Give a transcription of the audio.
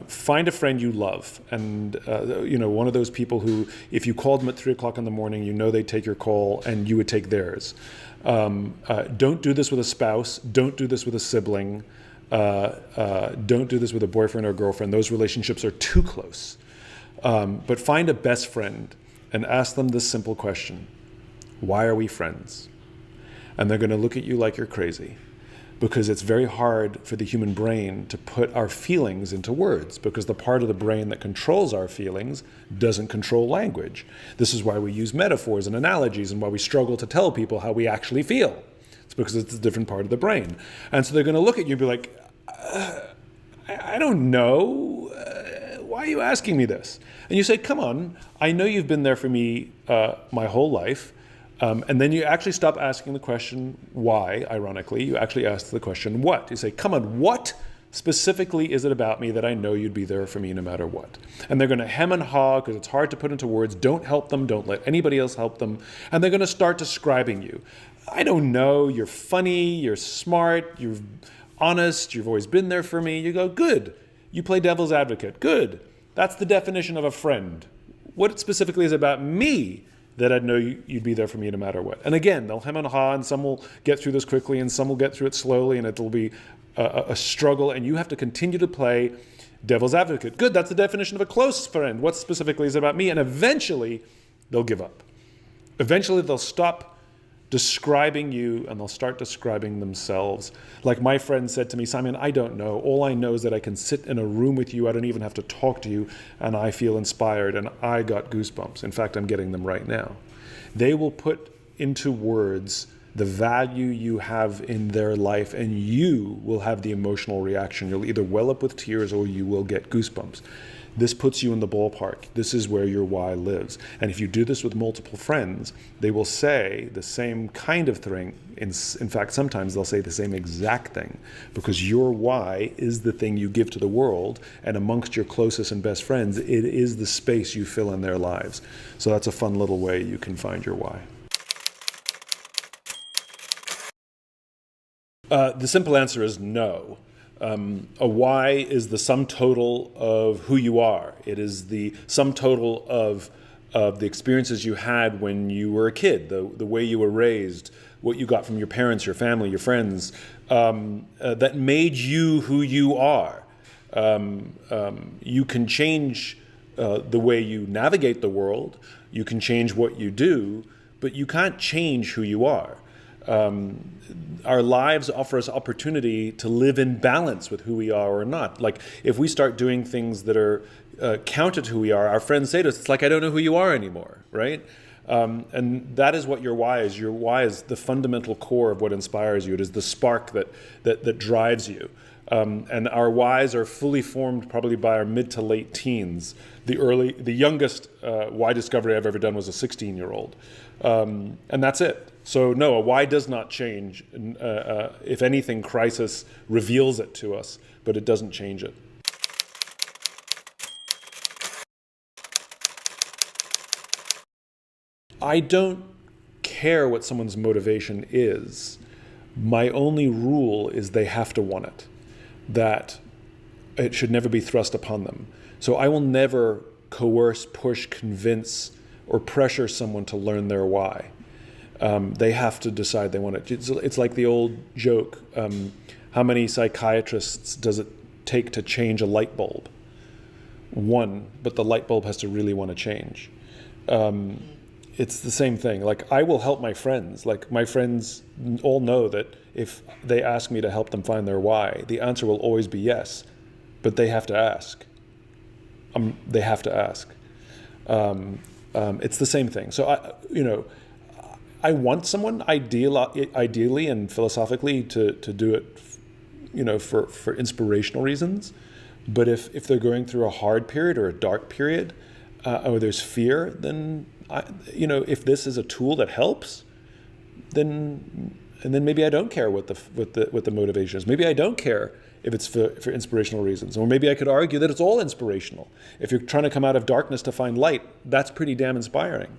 Find a friend you love, and one of those people who, if you called them at 3 o'clock in the morning, you know they'd take your call, and you would take theirs. Don't do this with a spouse. Don't do this with a sibling. Don't do this with a boyfriend or girlfriend. Those relationships are too close. But find a best friend and ask them this simple question: why are we friends? And they're going to look at you like you're crazy, because it's very hard for the human brain to put our feelings into words, because the part of the brain that controls our feelings doesn't control language. This is why we use metaphors and analogies, and why we struggle to tell people how we actually feel. It's because it's a different part of the brain. And so they're going to look at you and be like, I don't know. Why are you asking me this? And you say, come on, I know you've been there for me my whole life. And then you actually stop asking the question why, ironically. You actually ask the question what. You say, come on, what specifically is it about me that I know you'd be there for me no matter what? And they're going to hem and haw because it's hard to put into words. Don't help them. Don't let anybody else help them. And they're going to start describing you. I don't know. You're funny. You're smart. You're honest. You've always been there for me. You go, good. You play devil's advocate. Good. That's the definition of a friend. What specifically is it about me that I'd know you'd be there for me no matter what? And again, they'll hem and haw, and some will get through this quickly, and some will get through it slowly, and it'll be a struggle, and you have to continue to play devil's advocate. Good, that's the definition of a close friend. What specifically is it about me? And eventually, they'll give up. Eventually, they'll stop describing you, and they'll start describing themselves. Like my friend said to me, Simon, I don't know. All I know is that I can sit in a room with you. I don't even have to talk to you, and I feel inspired, and I got goosebumps. In fact, I'm getting them right now. They will put into words the value you have in their life, and you will have the emotional reaction. You'll either well up with tears or you will get goosebumps. This puts you in the ballpark. This is where your why lives. And if you do this with multiple friends, they will say the same kind of thing. In fact, sometimes they'll say the same exact thing, because your why is the thing you give to the world, and amongst your closest and best friends, it is the space you fill in their lives. So that's a fun little way you can find your why. The simple answer is no. A why is the sum total of who you are. It is the sum total of the experiences you had when you were a kid, the way you were raised, what you got from your parents, your family, your friends, that made you who you are. You can change the way you navigate the world. You can change what you do, but you can't change who you are. Our lives offer us opportunity to live in balance with who we are or not. Like if we start doing things that are counter to who we are, our friends say to us, it's like, I don't know who you are anymore, right? And that is what your why is. Your why is the fundamental core of what inspires you. It is the spark that drives you. And our whys are fully formed probably by our mid to late teens. The youngest why discovery I've ever done was a 16-year-old. And that's it. So no, a why does not change. If anything, crisis reveals it to us, but it doesn't change it. I don't care what someone's motivation is. My only rule is they have to want it, that it should never be thrust upon them. So I will never coerce, push, convince, or pressure someone to learn their why. They have to decide they want it. It's like the old joke, how many psychiatrists does it take to change a light bulb? One, but the light bulb has to really want to change. It's the same thing. Like I will help my friends. Like my friends all know that if they ask me to help them find their why, the answer will always be yes, but they have to ask. They have to ask. It's the same thing. So I want someone ideally and philosophically to do it, for inspirational reasons. But if they're going through a hard period or a dark period, or there's fear, then if this is a tool that helps, then maybe I don't care what the motivation is. Maybe I don't care if it's for inspirational reasons, or maybe I could argue that it's all inspirational. If you're trying to come out of darkness to find light, that's pretty damn inspiring.